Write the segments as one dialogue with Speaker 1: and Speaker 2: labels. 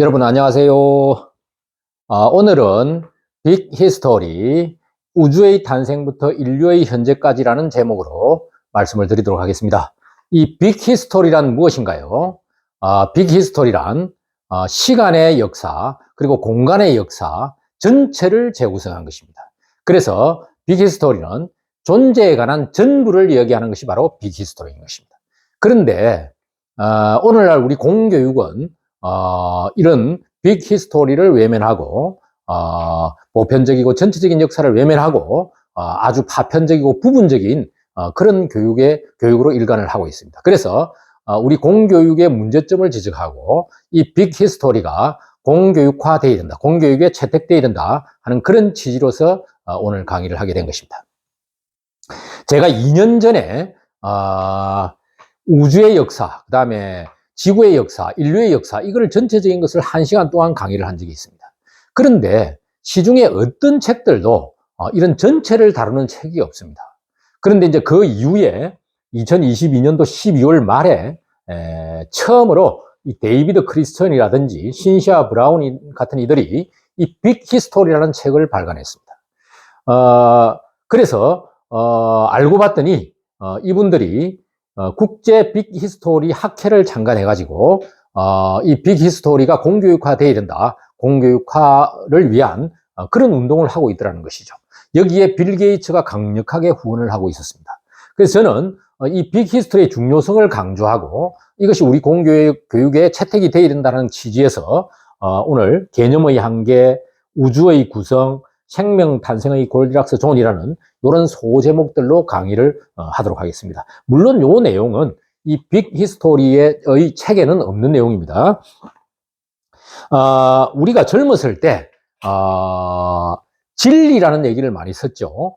Speaker 1: 여러분 안녕하세요. 오늘은 빅 히스토리, 우주의 탄생부터 인류의 현재까지라는 제목으로 말씀을 드리도록 하겠습니다. 이 빅 히스토리란 무엇인가요? 빅 히스토리란 시간의 역사 그리고 공간의 역사 전체를 재구성한 것입니다. 그래서 빅 히스토리는 존재에 관한 전부를 이야기하는 것이 바로 빅 히스토리인 것입니다. 그런데 오늘날 우리 공교육은 이런 빅 히스토리를 외면하고 보편적이고 전체적인 역사를 외면하고 아주 파편적이고 부분적인 그런 교육으로 일관을 하고 있습니다. 그래서 우리 공교육의 문제점을 지적하고 이 빅 히스토리가 공교육화되어야 된다, 공교육에 채택되어야 된다 하는 그런 취지로서 오늘 강의를 하게 된 것입니다. 제가 2년 전에 우주의 역사, 그 다음에 지구의 역사, 인류의 역사, 이걸 전체적인 것을 1시간 동안 강의를 한 적이 있습니다. 그런데 시중에 어떤 책들도 이런 전체를 다루는 책이 없습니다. 그런데 이제 그 이후에 2022년도 12월 말에 처음으로 이 데이비드 크리스천이라든지 신시아 브라운 같은 이들이 이 빅 히스토리라는 책을 발간했습니다. 그래서 알고 봤더니 이분들이 국제 빅 히스토리 학회를 창간해가지고 이 빅 히스토리가 공교육화되어야 된다, 공교육화를 위한 그런 운동을 하고 있더라는 것이죠. 여기에 빌 게이츠가 강력하게 후원을 하고 있었습니다. 그래서 저는 이 빅 히스토리의 중요성을 강조하고 이것이 우리 공교육에 채택이 되어야 된다는 취지에서 오늘 개념의 한계, 우주의 구성, 생명 탄생의 골디락스 존이라는 이런 소제목들로 강의를 하도록 하겠습니다. 물론 이 내용은 이 빅 히스토리의 책에는 없는 내용입니다. 우리가 젊었을 때 진리라는 얘기를 많이 썼죠.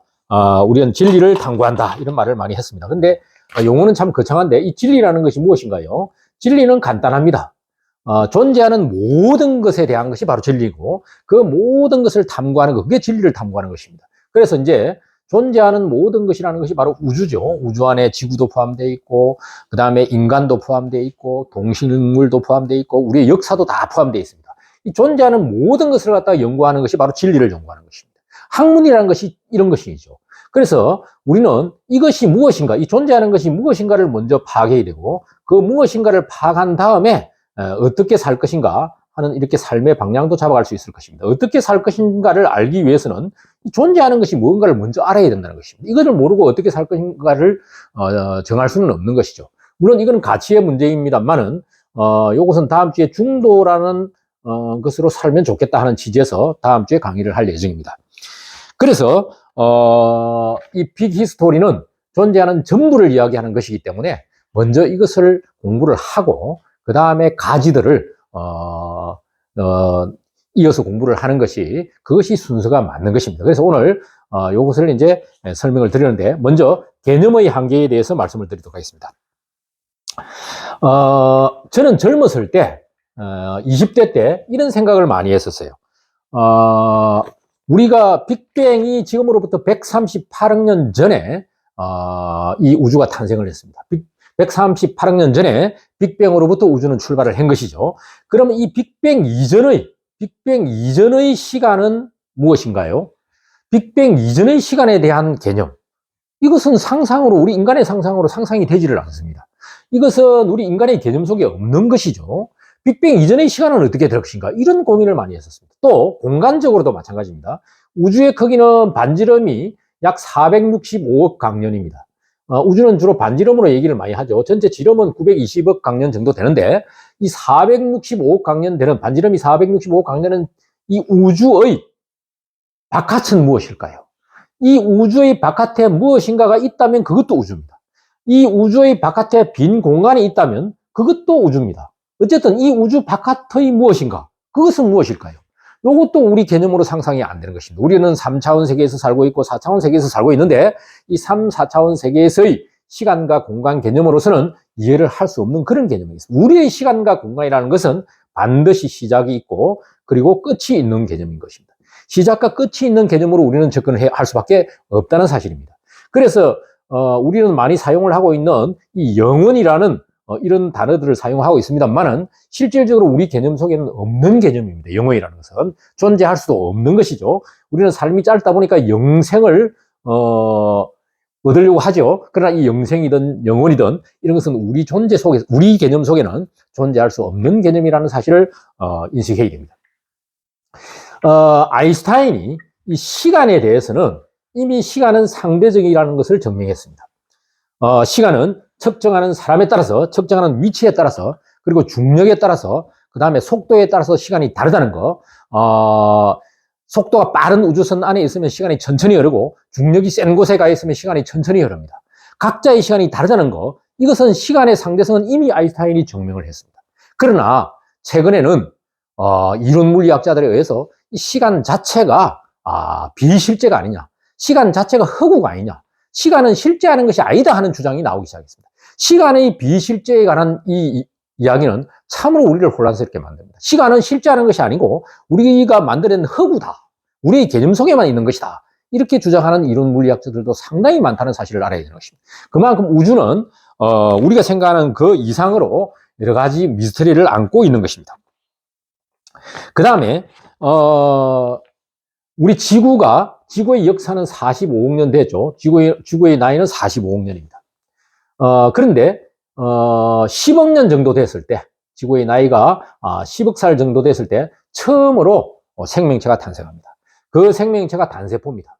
Speaker 1: 우리는 진리를 탐구한다 이런 말을 많이 했습니다. 근데 용어는 참 거창한데 이 진리라는 것이 무엇인가요? 진리는 간단합니다. 존재하는 모든 것에 대한 것이 바로 진리고 그 모든 것을 탐구하는 것, 그게 진리를 탐구하는 것입니다. 그래서 이제 존재하는 모든 것이라는 것이 바로 우주죠. 우주 안에 지구도 포함되어 있고 그 다음에 인간도 포함되어 있고 동식물도 포함되어 있고 우리의 역사도 다 포함되어 있습니다. 이 존재하는 모든 것을 갖다가 연구하는 것이 바로 진리를 연구하는 것입니다. 학문이라는 것이 이런 것이죠. 그래서 우리는 이것이 무엇인가, 이 존재하는 것이 무엇인가를 먼저 파악해야 되고 그 무엇인가를 파악한 다음에 어떻게 살 것인가 하는 이렇게 삶의 방향도 잡아갈 수 있을 것입니다. 어떻게 살 것인가를 알기 위해서는 존재하는 것이 무언가를 먼저 알아야 된다는 것입니다. 이것을 모르고 어떻게 살 것인가를 정할 수는 없는 것이죠. 물론 이건 가치의 문제입니다만은 이것은 다음 주에 중도라는 것으로 살면 좋겠다 하는 취지에서 다음 주에 강의를 할 예정입니다. 그래서 이 빅 히스토리는 존재하는 전부를 이야기하는 것이기 때문에 먼저 이것을 공부를 하고 그 다음에 가지들을 이어서 공부를 하는 것이 그것이 순서가 맞는 것입니다. 그래서 오늘 이것을 이제 설명을 드리는데 먼저 개념의 한계에 대해서 말씀을 드리도록 하겠습니다. 저는 젊었을 때 20대 때 이런 생각을 많이 했었어요. 우리가 빅뱅이 지금으로부터 138억 년 전에 이 우주가 탄생을 했습니다. 138억 년 전에 빅뱅으로부터 우주는 출발을 한 것이죠. 그러면 이 빅뱅 이전의 시간은 무엇인가요? 빅뱅 이전의 시간에 대한 개념. 이것은 상상으로, 우리 인간의 상상으로 상상이 되지를 않습니다. 이것은 우리 인간의 개념 속에 없는 것이죠. 빅뱅 이전의 시간은 어떻게 될 것인가? 이런 고민을 많이 했었습니다. 또 공간적으로도 마찬가지입니다. 우주의 크기는 반지름이 약 465억 강년입니다. 우주는 주로 반지름으로 얘기를 많이 하죠. 전체 지름은 920억 강년 정도 되는데 이 465억 강년 되는, 반지름이 465억 강년은 이 우주의 바깥은 무엇일까요? 이 우주의 바깥에 무엇인가가 있다면 그것도 우주입니다. 이 우주의 바깥에 빈 공간이 있다면 그것도 우주입니다. 어쨌든 이 우주 바깥의 무엇인가, 그것은 무엇일까요? 이것도 우리 개념으로 상상이 안 되는 것입니다. 우리는 3차원 세계에서 살고 있고 4차원 세계에서 살고 있는데 이 3, 4차원 세계에서의 시간과 공간 개념으로서는 이해를 할 수 없는 그런 개념이 있습니다. 우리의 시간과 공간이라는 것은 반드시 시작이 있고 그리고 끝이 있는 개념인 것입니다. 시작과 끝이 있는 개념으로 우리는 접근을 할 수밖에 없다는 사실입니다. 그래서 우리는 많이 사용을 하고 있는 이 영원이라는 이런 단어들을 사용하고 있습니다만은 실질적으로 우리 개념 속에는 없는 개념입니다. 영혼이라는 것은 존재할 수도 없는 것이죠. 우리는 삶이 짧다 보니까 영생을 얻으려고 하죠. 그러나 이 영생이든 영혼이든 이런 것은 우리 존재 속에서, 우리 개념 속에는 존재할 수 없는 개념이라는 사실을 인식해야 됩니다. 아인슈타인이 이 시간에 대해서는 이미 시간은 상대적이라는 것을 증명했습니다. 시간은 측정하는 사람에 따라서, 측정하는 위치에 따라서, 그리고 중력에 따라서, 그 다음에 속도에 따라서 시간이 다르다는 거. 속도가 빠른 우주선 안에 있으면 시간이 천천히 흐르고, 중력이 센 곳에 가 있으면 시간이 천천히 흐릅니다. 각자의 시간이 다르다는 거. 이것은 시간의 상대성은 이미 아인슈타인이 증명을 했습니다. 그러나 최근에는 이론 물리학자들에 의해서 이 시간 자체가 비실제가 아니냐, 시간 자체가 허구가 아니냐, 시간은 실제하는 것이 아니다 하는 주장이 나오기 시작했습니다. 시간의 비실제에 관한 이 이야기는 참으로 우리를 혼란스럽게 만듭니다. 시간은 실제하는 것이 아니고 우리가 만들어낸 허구다, 우리의 개념 속에만 있는 것이다, 이렇게 주장하는 이론 물리학자들도 상당히 많다는 사실을 알아야 되는 것입니다. 그만큼 우주는 우리가 생각하는 그 이상으로 여러 가지 미스터리를 안고 있는 것입니다. 그 다음에 우리 지구의 역사는 45억 년 되죠. 지구의 나이는 45억 년입니다. 그런데 10억 년 정도 됐을 때, 지구의 나이가 10억 살 정도 됐을 때 처음으로 생명체가 탄생합니다. 그 생명체가 단세포입니다.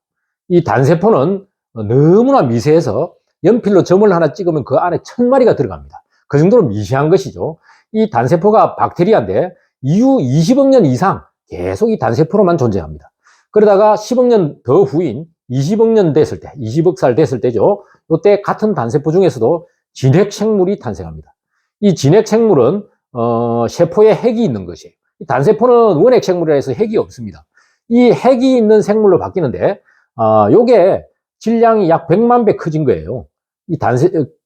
Speaker 1: 이 단세포는 너무나 미세해서 연필로 점을 하나 찍으면 그 안에 1000마리가 들어갑니다. 그 정도로 미세한 것이죠. 이 단세포가 박테리아인데 이후 20억 년 이상 계속 이 단세포로만 존재합니다. 그러다가 10억 년 더 후인 20억 년 됐을 때, 20억 살 됐을 때죠. 이때 같은 단세포 중에서도 진핵생물이 탄생합니다. 이 진핵생물은 세포에 핵이 있는 것이에요. 이 단세포는 원핵생물이라 해서 핵이 없습니다. 이 핵이 있는 생물로 바뀌는데 요게 질량이 약 100만 배 커진 거예요. 이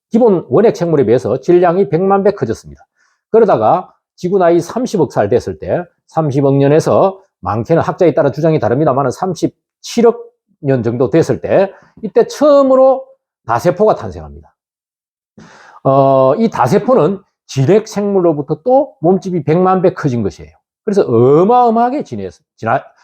Speaker 1: 기본 원핵생물에 비해서 질량이 100만 배 커졌습니다. 그러다가 지구 나이 30억 살 됐을 때, 30억 년에서 많게는 학자에 따라 주장이 다릅니다만 37억 년 정도 됐을 때, 이때 처음으로 다세포가 탄생합니다. 이 다세포는 진핵생물로부터 또 몸집이 100만 배 커진 것이에요. 그래서 어마어마하게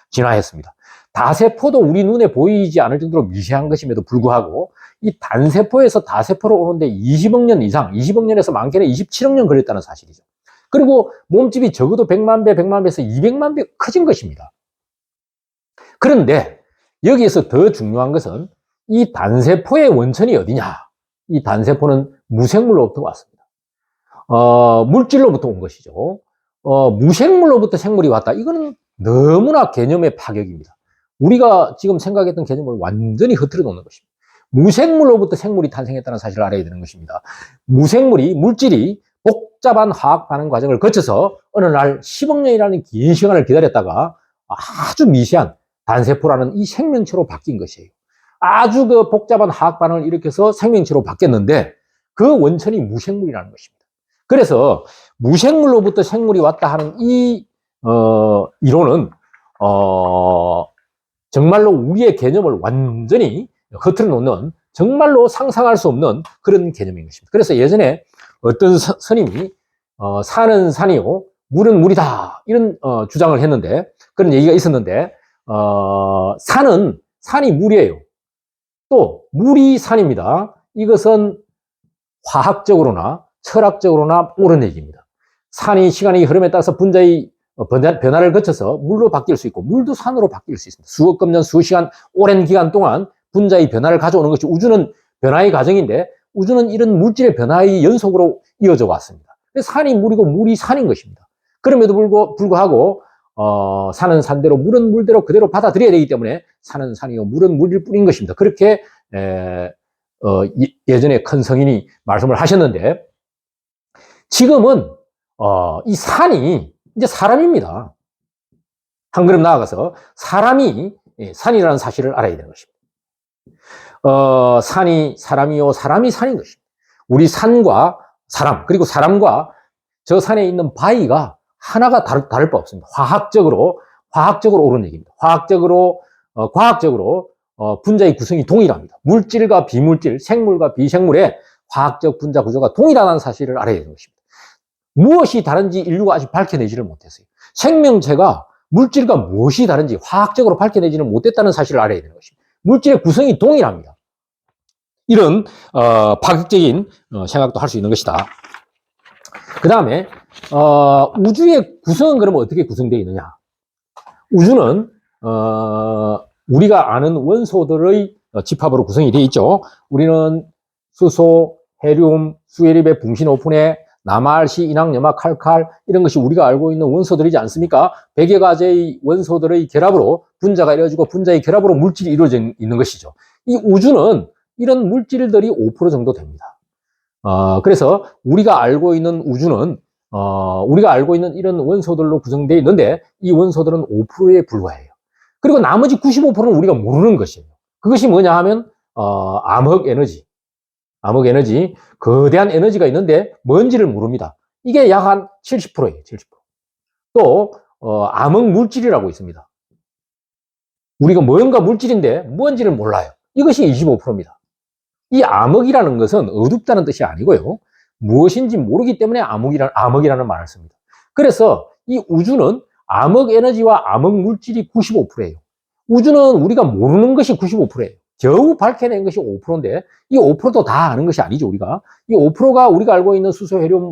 Speaker 1: 진화했습니다. 다세포도 우리 눈에 보이지 않을 정도로 미세한 것임에도 불구하고 이 단세포에서 다세포로 오는데 20억 년 이상, 20억 년에서 많게는 27억 년 걸렸다는 사실이죠. 그리고 몸집이 적어도 100만 배, 100만 배에서 200만 배 커진 것입니다. 그런데 여기에서 더 중요한 것은 이 단세포의 원천이 어디냐? 이 단세포는 무생물로부터 왔습니다. 물질로부터 온 것이죠. 무생물로부터 생물이 왔다. 이거는 너무나 개념의 파격입니다. 우리가 지금 생각했던 개념을 완전히 흐트러 놓는 것입니다. 무생물로부터 생물이 탄생했다는 사실을 알아야 되는 것입니다. 물질이 복잡한 화학 반응 과정을 거쳐서 어느 날 10억 년이라는 긴 시간을 기다렸다가 아주 미세한 단세포라는 이 생명체로 바뀐 것이에요. 아주 그 복잡한 화학 반응을 일으켜서 생명체로 바뀌었는데 그 원천이 무생물이라는 것입니다. 그래서 무생물로부터 생물이 왔다 하는 이 이론은 정말로 우리의 개념을 완전히 흐트러 놓는, 정말로 상상할 수 없는 그런 개념인 것입니다. 그래서 예전에 어떤 스님이 산은 산이요, 물은 물이다, 이런 주장을 했는데, 그런 얘기가 있었는데, 산이 물이에요. 또 물이 산입니다. 이것은 화학적으로나 철학적으로나 옳은 얘기입니다. 산이 시간이 흐름에 따라서 분자의 변화를 거쳐서 물로 바뀔 수 있고, 물도 산으로 바뀔 수 있습니다. 수억 년, 수시간, 오랜 기간 동안 분자의 변화를 가져오는 것이 우주는 변화의 과정인데, 우주는 이런 물질의 변화의 연속으로 이어져 왔습니다. 산이 물이고 물이 산인 것입니다. 그럼에도 불구하고 산은 산대로 물은 물대로 그대로 받아들여야 되기 때문에 산은 산이요 물은 물일 뿐인 것입니다. 그렇게 예전에 큰 성인이 말씀을 하셨는데, 지금은 이 산이 이제 사람입니다. 한 걸음 나아가서 사람이 산이라는 사실을 알아야 되는 것입니다. 산이 사람이요, 사람이 산인 것입니다. 우리 산과 사람, 그리고 사람과 저 산에 있는 바위가 하나가 다를 바 없습니다. 화학적으로 옳은 얘기입니다. 과학적으로 분자의 구성이 동일합니다. 물질과 비물질, 생물과 비생물의 화학적 분자 구조가 동일하다는 사실을 알아야 되는 것입니다. 무엇이 다른지 인류가 아직 밝혀내지를 못했어요. 생명체가 물질과 무엇이 다른지 화학적으로 밝혀내지는 못했다는 사실을 알아야 되는 것입니다. 물질의 구성이 동일합니다. 이런 파격적인 생각도 할 수 있는 것이다. 그 다음에 우주의 구성은 그러면 어떻게 구성되어 있느냐? 우주는 우리가 아는 원소들의 집합으로 구성이 되어 있죠. 우리는 수소, 헤리움, 수에립의 붕신 오픈에 나말시, 인왕, 염화, 칼칼 이런 것이 우리가 알고 있는 원소들이지 않습니까? 100여 가지의 원소들의 결합으로 분자가 이루어지고 분자의 결합으로 물질이 이루어져 있는 것이죠. 이 우주는 이런 물질들이 5% 정도 됩니다. 그래서 우리가 알고 있는 우주는 우리가 알고 있는 이런 원소들로 구성되어 있는데 이 원소들은 5%에 불과해요. 그리고 나머지 95%는 우리가 모르는 것이에요. 그것이 뭐냐 하면 암흑 에너지, 거대한 에너지가 있는데 뭔지를 모릅니다. 이게 약 한 70%예요. 70%. 또 암흑 물질이라고 있습니다. 우리가 뭔가 물질인데 뭔지를 몰라요. 이것이 25%입니다. 이 암흑이라는 것은 어둡다는 뜻이 아니고요. 무엇인지 모르기 때문에 암흑이라는 말을 씁니다. 그래서 이 우주는 암흑 에너지와 암흑 물질이 95%예요. 우주는 우리가 모르는 것이 95%예요. 겨우 밝혀낸 것이 5%인데 이 5%도 다 아는 것이 아니죠, 우리가. 이 5%가 우리가 알고 있는 수소, 헤리움,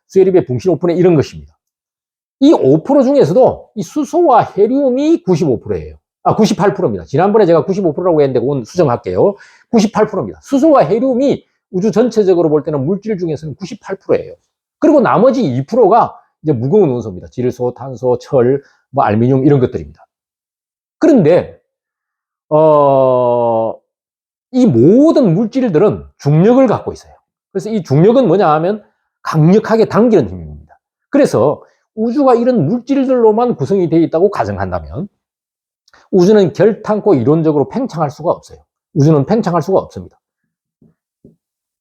Speaker 1: 수에립의 붕신 오픈에 이런 것입니다. 이 5% 중에서도 이 수소와 헤리움이 95%예요. 98%입니다. 지난번에 제가 95%라고 했는데 그건 수정할게요. 98%입니다. 수소와 헤리움이 우주 전체적으로 볼 때는 물질 중에서는 98%예요. 그리고 나머지 2%가 이제 무거운 원소입니다. 질소, 탄소, 철, 알미늄 이런 것들입니다. 그런데 이 모든 물질들은 중력을 갖고 있어요. 그래서 이 중력은 뭐냐 하면 강력하게 당기는 힘입니다. 그래서 우주가 이런 물질들로만 구성이 되어 있다고 가정한다면 우주는 결탄코 이론적으로 팽창할 수가 없어요. 우주는 팽창할 수가 없습니다.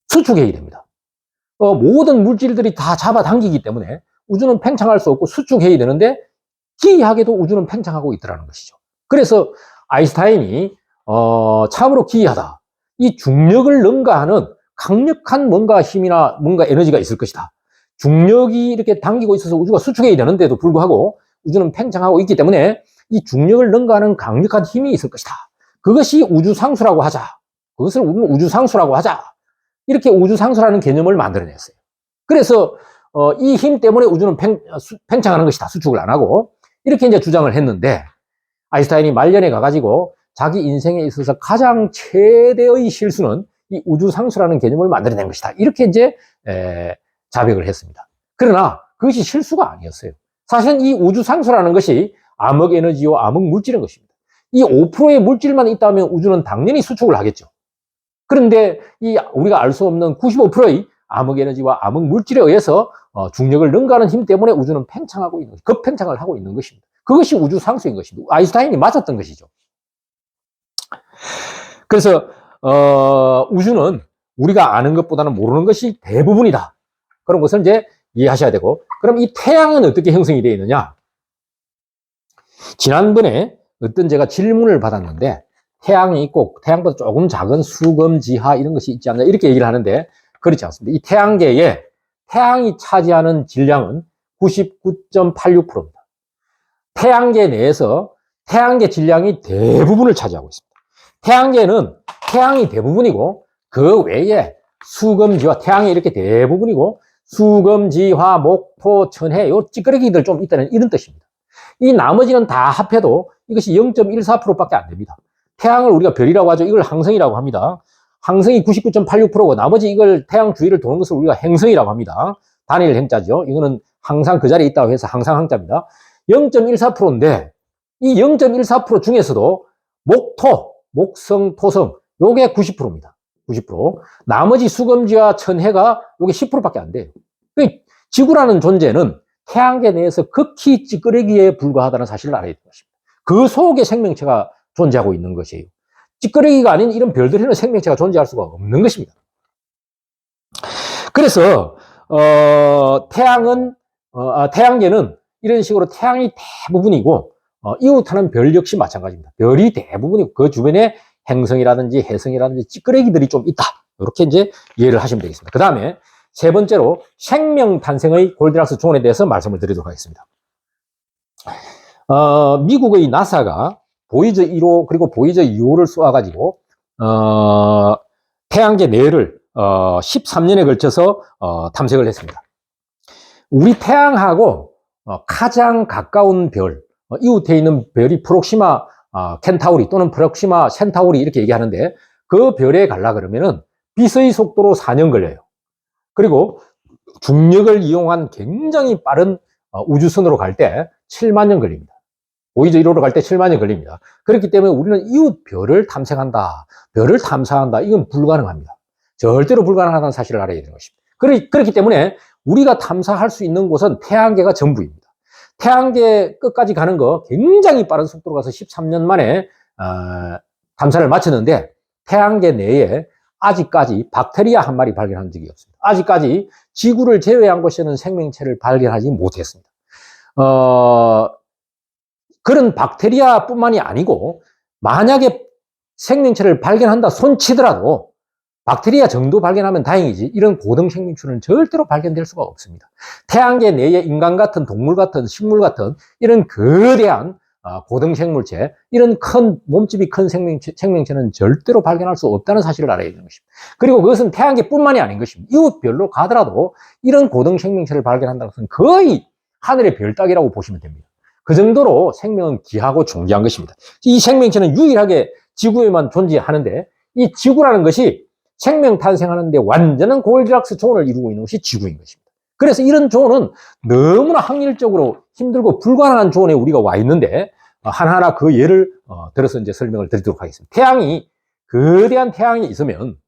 Speaker 1: 수축해야 됩니다. 모든 물질들이 다 잡아당기기 때문에 우주는 팽창할 수 없고 수축해야 되는데 기이하게도 우주는 팽창하고 있더라는 것이죠. 그래서 아인슈타인이 참으로 기이하다. 이 중력을 능가하는 강력한 뭔가 힘이나 뭔가 에너지가 있을 것이다. 중력이 이렇게 당기고 있어서 우주가 수축해야 되는데도 불구하고 우주는 팽창하고 있기 때문에 이 중력을 능가하는 강력한 힘이 있을 것이다. 그것이 우주상수라고 하자. 그것을 우리는 우주상수라고 하자. 이렇게 우주상수라는 개념을 만들어냈어요. 그래서 이 힘 때문에 우주는 팽창하는 것이다. 수축을 안 하고. 이렇게 이제 주장을 했는데 아인슈타인이 말년에 가가지고 자기 인생에 있어서 가장 최대의 실수는 이 우주상수라는 개념을 만들어낸 것이다. 이렇게 이제 자백을 했습니다. 그러나 그것이 실수가 아니었어요. 사실은 이 우주상수라는 것이 암흑 에너지와 암흑 물질인 것입니다. 이 5%의 물질만 있다면 우주는 당연히 수축을 하겠죠. 그런데 이 우리가 알 수 없는 95%의 암흑 에너지와 암흑 물질에 의해서 중력을 능가하는 힘 때문에 우주는 팽창하고 있는, 급팽창을 하고 있는 것입니다. 그것이 우주상수인 것입니다. 아인슈타인이 맞았던 것이죠. 그래서 우주는 우리가 아는 것보다는 모르는 것이 대부분이다. 그런 것을 이제 이해하셔야 되고, 그럼 이 태양은 어떻게 형성이 되어 있느냐? 지난번에 어떤 제가 질문을 받았는데 태양이 있고 태양보다 조금 작은 수금지하 이런 것이 있지 않나 이렇게 얘기를 하는데 그렇지 않습니다. 이 태양계에 태양이 차지하는 질량은 99.86%입니다. 태양계 내에서 태양계 질량이 대부분을 차지하고 있습니다. 태양계는 태양이 대부분이고 그 외에 수금지화, 태양이 이렇게 대부분이고 수금지화, 목토, 천해 요 찌끄러기들 좀 있다는 이런 뜻입니다. 이 나머지는 다 합해도 이것이 0.14%밖에 안 됩니다. 태양을 우리가 별이라고 하죠. 이걸 항성이라고 합니다. 항성이 99.86%고 나머지 이걸 태양 주위를 도는 것을 우리가 행성이라고 합니다. 단일 행자죠. 이거는 항상 그 자리에 있다고 해서 항상 항자입니다. 0.14%인데 이 0.14% 중에서도 목토, 목성, 토성 요게 90%입니다. 90%. 나머지 수금지와 천해가 요게 10%밖에 안 돼요. 지구라는 존재는 태양계 내에서 극히 찌끄러기에 불과하다는 사실을 알아야 되는 것입니다. 그 속에 생명체가 존재하고 있는 것이에요. 찌끄러기가 아닌 이런 별들에는 생명체가 존재할 수가 없는 것입니다. 그래서 태양계는 이런 식으로 태양이 대부분이고 이웃하는 별 역시 마찬가지입니다. 별이 대부분이고 그 주변에 행성이라든지 해성이라든지 찌끄러기들이 좀 있다. 이렇게 이제 이해를 하시면 되겠습니다. 그 다음에 세 번째로 생명 탄생의 골디락스 존에 대해서 말씀을 드리도록 하겠습니다. 미국의 나사가 보이저 1호 그리고 보이저 2호를 쏘아가지고 태양계 내를 13년에 걸쳐서 탐색을 했습니다. 우리 태양하고 가장 가까운 별, 이웃에 있는 별이 프록시마 켄타우리 또는 프록시마 센타우리 이렇게 얘기하는데, 그 별에 가려 그러면은 빛의 속도로 4년 걸려요. 그리고 중력을 이용한 굉장히 빠른 우주선으로 갈 때 7만 년 걸립니다. 보이저 1호로 갈 때 7만 년 걸립니다. 그렇기 때문에 우리는 이웃 별을 탐색한다, 별을 탐사한다, 이건 불가능합니다. 절대로 불가능하다는 사실을 알아야 되는 것입니다. 그렇기 때문에 우리가 탐사할 수 있는 곳은 태양계가 전부입니다. 태양계 끝까지 가는 거 굉장히 빠른 속도로 가서 13년 만에 탐사를 마쳤는데, 태양계 내에 아직까지 박테리아 한 마리 발견한 적이 없습니다. 아직까지 지구를 제외한 곳에는 생명체를 발견하지 못했습니다. 그런 박테리아뿐만이 아니고, 만약에 생명체를 발견한다 손치더라도 박테리아 정도 발견하면 다행이지, 이런 고등 생명체는 절대로 발견될 수가 없습니다. 태양계 내에 인간 같은, 동물 같은, 식물 같은 이런 거대한 고등 생물체, 이런 큰 몸집이 큰 생명체는 절대로 발견할 수 없다는 사실을 알아야 되는 것입니다. 그리고 그것은 태양계뿐만이 아닌 것입니다. 이웃별로 가더라도 이런 고등 생명체를 발견한다는 것은 거의 하늘의 별 따기라고 보시면 됩니다. 그 정도로 생명은 귀하고 존귀한 것입니다. 이 생명체는 유일하게 지구에만 존재하는데, 이 지구라는 것이 생명 탄생하는데 완전한 골디락스 존을 이루고 있는 것이 지구인 것입니다. 그래서 이런 존은 너무나 확률적으로 힘들고 불가능한 존에 우리가 와 있는데, 하나하나 그 예를 들어서 이제 설명을 드리도록 하겠습니다. 태양이, 거대한 태양이 있으면,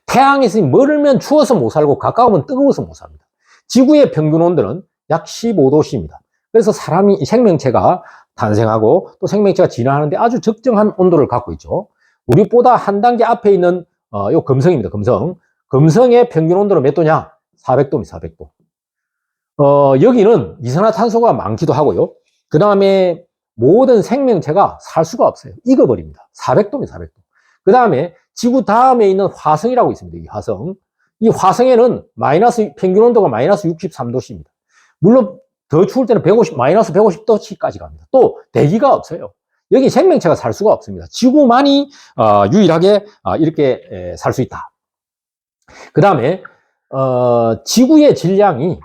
Speaker 1: 태양에서 멀면 추워서 못 살고 가까우면 뜨거워서 못 삽니다. 지구의 평균 온도는 약 15도씨입니다. 그래서 사람이, 생명체가 탄생하고 또 생명체가 진화하는데 아주 적정한 온도를 갖고 있죠. 우리보다 한 단계 앞에 있는 요 금성입니다. 금성의 평균 온도는 몇 도냐? 400도입니다. 400도. 여기는 이산화탄소가 많기도 하고요. 그 다음에 모든 생명체가 살 수가 없어요. 익어버립니다. 400도입니다. 400도. 그 다음에 지구 다음에 있는 화성이라고 있습니다. 이 화성. 이 화성에는 평균 온도가 마이너스 63도씨입니다. 물론 더 추울 때는 마이너스 150도씨까지 갑니다. 또 대기가 없어요. 여기 생명체가 살 수가 없습니다. 지구만이 유일하게 이렇게 살 수 있다. 그 다음에 지구의 질량이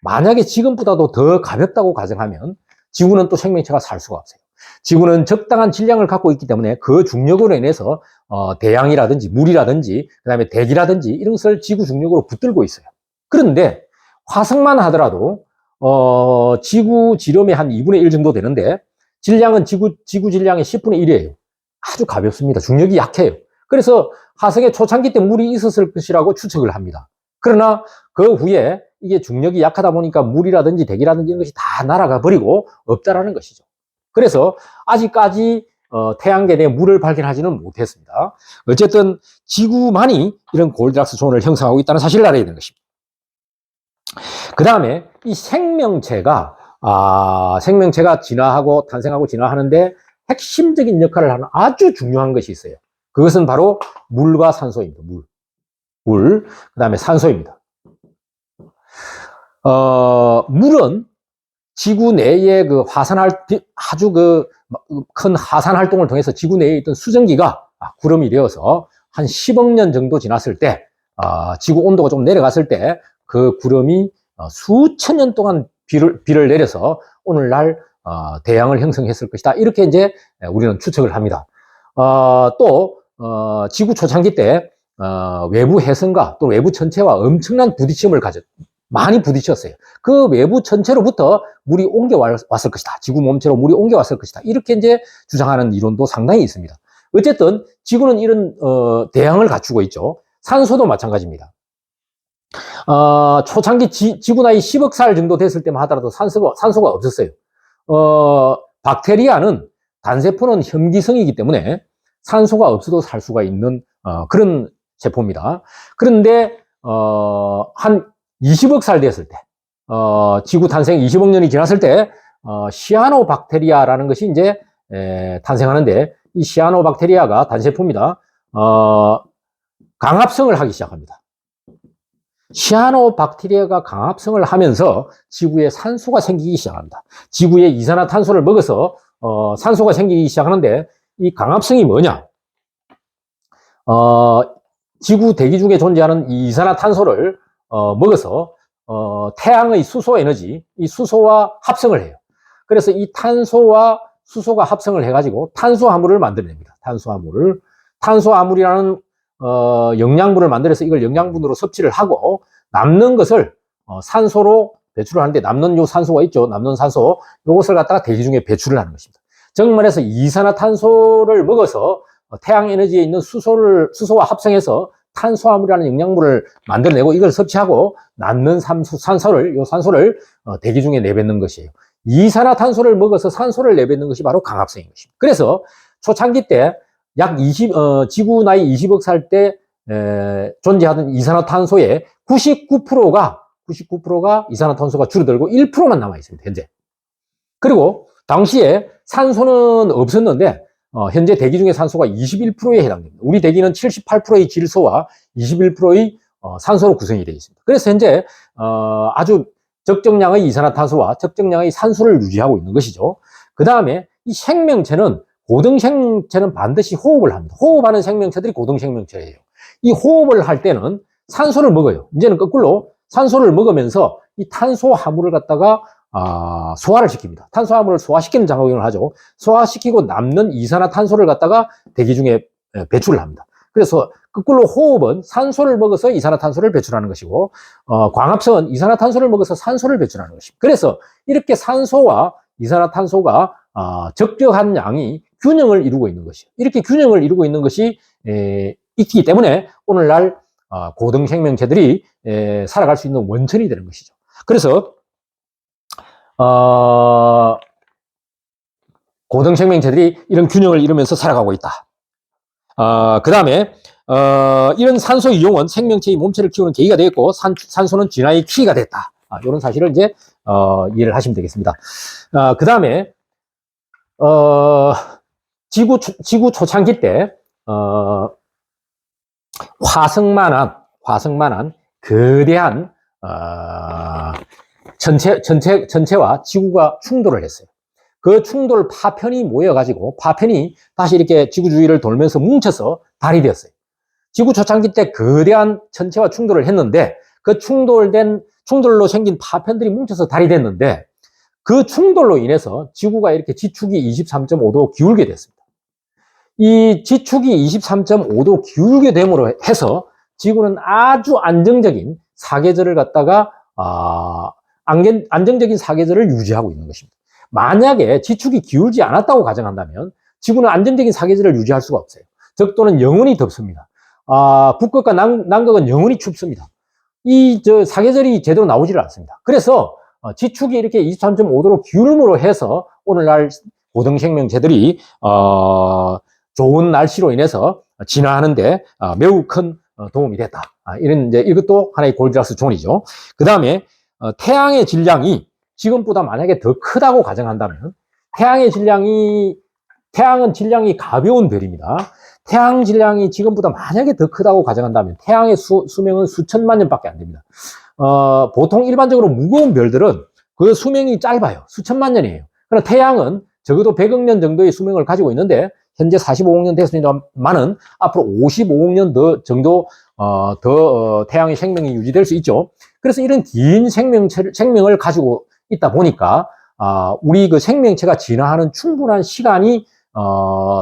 Speaker 1: 만약에 지금보다도 더 가볍다고 가정하면 지구는 또 생명체가 살 수가 없어요. 지구는 적당한 질량을 갖고 있기 때문에 그 중력으로 인해서 대양이라든지 물이라든지 그 다음에 대기라든지 이런 것을 지구 중력으로 붙들고 있어요. 그런데 화성만 하더라도 지구 지름의 한 2분의 1 정도 되는데, 질량은 지구 질량의 10분의 1이에요. 아주 가볍습니다. 중력이 약해요. 그래서 화성에 초창기 때 물이 있었을 것이라고 추측을 합니다. 그러나 그 후에 이게 중력이 약하다 보니까 물이라든지 대기라든지 이런 것이 다 날아가 버리고 없다라는 것이죠. 그래서 아직까지 태양계 내 물을 발견하지는 못했습니다. 어쨌든 지구만이 이런 골디락스 존을 형성하고 있다는 사실을 알아야 되는 것입니다. 그 다음에 이 생명체가 진화하고 탄생하고 진화하는데 핵심적인 역할을 하는 아주 중요한 것이 있어요. 그것은 바로 물과 산소입니다. 물, 그 다음에 산소입니다. 물은 지구 내에 아주 큰 화산 활동을 통해서 지구 내에 있던 수증기가 구름이 되어서 한 10억 년 정도 지났을 때, 지구 온도가 좀 내려갔을 때 그 구름이 수천 년 동안 비를 내려서 오늘날 대양을 형성했을 것이다. 이렇게 이제 우리는 추측을 합니다. 또 지구 초창기 때 외부 해성과 또 외부 천체와 엄청난 부딪힘을 많이 부딪혔어요. 그 외부 천체로부터 물이 옮겨왔을 것이다. 지구 몸체로 물이 옮겨왔을 것이다. 이렇게 이제 주장하는 이론도 상당히 있습니다. 어쨌든 지구는 이런 대양을 갖추고 있죠. 산소도 마찬가지입니다. 초창기 지구 나이 10억 살 정도 됐을 때만 하더라도 산소가 없었어요. 박테리아는, 단세포는 현기성이기 때문에 산소가 없어도 살 수가 있는 그런 세포입니다. 그런데 한 20억 살 됐을 때, 지구 탄생 20억 년이 지났을 때 시아노박테리아라는 것이 이제 탄생하는데, 이 시아노박테리아가 단세포입니다. 강합성을 하기 시작합니다. 시아노박테리아가 강합성을 하면서 지구에 산소가 생기기 시작합니다. 지구에 이산화탄소를 먹어서 산소가 생기기 시작하는데, 이 강합성이 뭐냐? 지구 대기 중에 존재하는 이 이산화탄소를 먹어서 태양의 수소 에너지, 이 수소와 합성을 해요. 그래서 이 탄소와 수소가 합성을 해가지고 탄수화물을 만들어냅니다. 탄수화물이라는 영양분을 만들어서 이걸 영양분으로 섭취를 하고, 남는 것을 산소로 배출을 하는데, 남는 요 산소가 있죠. 남는 산소, 요것을 갖다가 대기 중에 배출을 하는 것입니다. 즉 말해서 이산화탄소를 먹어서 태양 에너지에 있는 수소와 합성해서 탄수화물이라는 영양분을 만들어내고, 이걸 섭취하고 남는 산소를 대기 중에 내뱉는 것이에요. 이산화탄소를 먹어서 산소를 내뱉는 것이 바로 강합성인 것입니다. 그래서 초창기 때 지구 나이 20억 살 때 존재하던 이산화탄소의 99%가 이산화탄소가 줄어들고 1%만 남아 있습니다. 현재. 그리고 당시에 산소는 없었는데 현재 대기 중에 산소가 21%에 해당됩니다. 우리 대기는 78%의 질소와 21%의 산소로 구성이 되어 있습니다. 그래서 현재 아주 적정량의 이산화탄소와 적정량의 산소를 유지하고 있는 것이죠. 그 다음에 이 생명체는, 고등생명체는 반드시 호흡을 합니다. 호흡하는 생명체들이 고등생명체예요. 이 호흡을 할 때는 산소를 먹어요. 이제는 거꾸로 산소를 먹으면서 이 탄소화물을 갖다가 소화를 시킵니다. 탄수화물을 소화시키는 작용을 하죠. 소화시키고 남는 이산화탄소를 갖다가 대기 중에 배출을 합니다. 그래서 거꾸로 호흡은 산소를 먹어서 이산화탄소를 배출하는 것이고, 광합성은 이산화탄소를 먹어서 산소를 배출하는 것입니다. 그래서 이렇게 산소와 이산화탄소가 적정한 양이 균형을 이루고 있는 것이에요. 이렇게 균형을 이루고 있는 것이 있기 때문에 오늘날 고등생명체들이 살아갈 수 있는 원천이 되는 것이죠. 그래서 고등생명체들이 이런 균형을 이루면서 살아가고 있다. 그 다음에 이런 산소 이용은 생명체의 몸체를 키우는 계기가 되었고, 산소는 진화의 키가 됐다. 이런 사실을 이제 이해를 하시면 되겠습니다. 그 다음에 지구 초창기 때 화성만한 거대한 전체와 지구가 충돌을 했어요. 그 충돌 파편이 모여가지고, 파편이 다시 이렇게 지구 주위를 돌면서 뭉쳐서 달이 되었어요. 지구 초창기 때 거대한 천체와 충돌을 했는데, 그 충돌로 생긴 파편들이 뭉쳐서 달이 됐는데, 그 충돌로 인해서 지구가 이렇게 지축이 23.5도 기울게 됐습니다. 이 지축이 23.5도 기울게 됨으로 해서 지구는 아주 안정적인 사계절을 갖다가 안정적인 사계절을 유지하고 있는 것입니다. 만약에 지축이 기울지 않았다고 가정한다면 지구는 안정적인 사계절을 유지할 수가 없어요. 적도는 영원히 덥습니다. 북극과 남극은 영원히 춥습니다. 사계절이 제대로 나오지를 않습니다. 그래서 지축이 이렇게 23.5도로 기울음으로 해서 오늘날 고등생명체들이 좋은 날씨로 인해서 진화하는데 매우 큰 도움이 됐다. 이것도 하나의 골디락스 존이죠. 그 다음에 태양의 질량이 지금보다 만약에 더 크다고 가정한다면, 태양은 질량이 가벼운 별입니다. 태양 질량이 지금보다 만약에 더 크다고 가정한다면 태양의 수명은 수천만 년밖에 안 됩니다. 보통 일반적으로 무거운 별들은 그 수명이 짧아요. 수천만 년이에요. 그러나 태양은 적어도 100억 년 정도의 수명을 가지고 있는데 현재 45억 년 됐습니다만은 앞으로 55억 년 정도 더 태양의 생명이 유지될 수 있죠. 그래서 이런 긴 생명을 가지고 있다 보니까 우리 그 생명체가 진화하는 충분한 시간이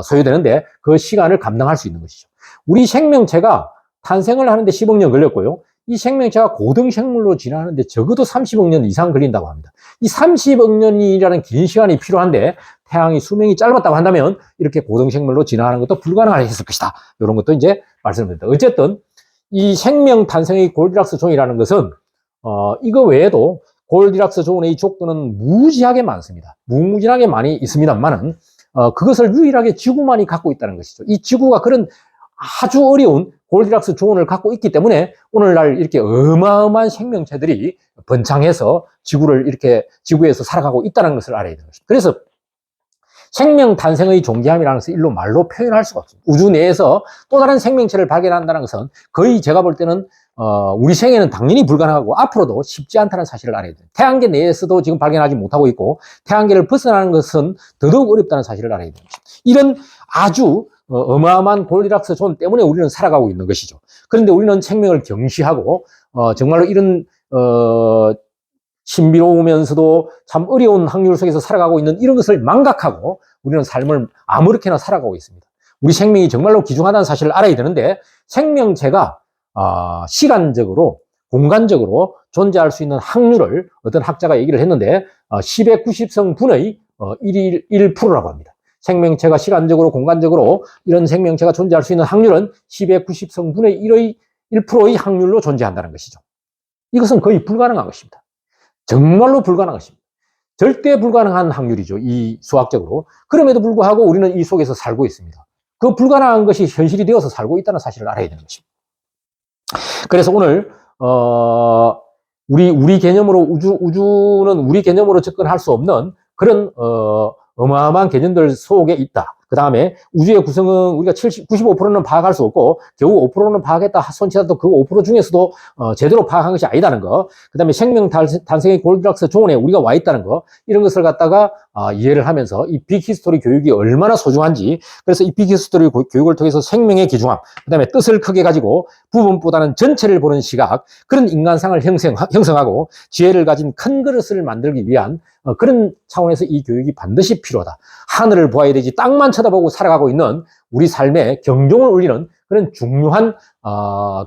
Speaker 1: 소요되는데, 그 시간을 감당할 수 있는 것이죠. 우리 생명체가 탄생을 하는데 10억 년 걸렸고요. 이 생명체가 고등생물로 진화하는데 적어도 30억 년 이상 걸린다고 합니다. 이 30억 년이라는 긴 시간이 필요한데 태양이 수명이 짧았다고 한다면 이렇게 고등생물로 진화하는 것도 불가능했을 것이다. 이런 것도 이제 말씀드립니다. 어쨌든 이 생명 탄생의 골디락스 존이라는 것은 이거 외에도 골디락스 존의 족도는 무지하게 많습니다. 무궁무진하게 많이 있습니다만은 그것을 유일하게 지구만이 갖고 있다는 것이죠. 이 지구가 그런 아주 어려운 골디락스 존을 갖고 있기 때문에 오늘날 이렇게 어마어마한 생명체들이 번창해서 지구에서 살아가고 있다는 것을 알아야 되는 것입니다. 그래서 생명 탄생의 존재함이라는 것을 일로 말로 표현할 수가 없습니다. 우주 내에서 또 다른 생명체를 발견한다는 것은 거의 제가 볼 때는 우리 생에는 당연히 불가능하고 앞으로도 쉽지 않다는 사실을 알아야 돼요. 태양계 내에서도 지금 발견하지 못하고 있고 태양계를 벗어나는 것은 더더욱 어렵다는 사실을 알아야 됩니다. 이런 아주 어마어마한 골디락스 존 때문에 우리는 살아가고 있는 것이죠. 그런데 우리는 생명을 경시하고 정말로 이런 신비로우면서도 참 어려운 확률 속에서 살아가고 있는 이런 것을 망각하고 우리는 삶을 아무렇게나 살아가고 있습니다. 우리 생명이 정말로 귀중하다는 사실을 알아야 되는데 생명체가 시간적으로 공간적으로 존재할 수 있는 확률을 어떤 학자가 얘기를 했는데 10의 90성분의 1%라고 합니다. 생명체가 시간적으로 공간적으로 이런 생명체가 존재할 수 있는 확률은 10의 90성분의 1%의 확률로 존재한다는 것이죠. 이것은 거의 불가능한 것입니다. 정말로 불가능한 것입니다. 절대 불가능한 확률이죠. 이 수학적으로. 그럼에도 불구하고 우리는 이 속에서 살고 있습니다. 그 불가능한 것이 현실이 되어서 살고 있다는 사실을 알아야 되는 것입니다. 그래서 오늘 우리 개념으로 우주는 우리 개념으로 접근할 수 없는 그런 어마어마한 개념들 속에 있다. 그 다음에 우주의 구성은 우리가 95%는 파악할 수 없고 겨우 5%는 파악했다 손치라도 그 5% 중에서도 제대로 파악한 것이 아니다는 거. 그 다음에 생명 탄생의 골디락스 존에 우리가 와 있다는 거. 이런 것을 갖다가 이해를 하면서 이 빅히스토리 교육이 얼마나 소중한지, 그래서 이 빅히스토리 교육을 통해서 생명의 귀중함, 그 다음에 뜻을 크게 가지고 부분보다는 전체를 보는 시각, 그런 인간상을 형성하고 지혜를 가진 큰 그릇을 만들기 위한 그런 차원에서 이 교육이 반드시 필요하다. 하늘을 보아야 되지 땅만 쳐다보고 살아가고 있는 우리 삶에 경종을 울리는 그런 중요한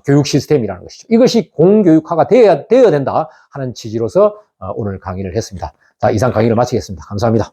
Speaker 1: 교육 시스템이라는 것이죠. 이것이 공교육화가 되어야 된다 하는 취지로서 오늘 강의를 했습니다. 자, 이상 강의를 마치겠습니다. 감사합니다.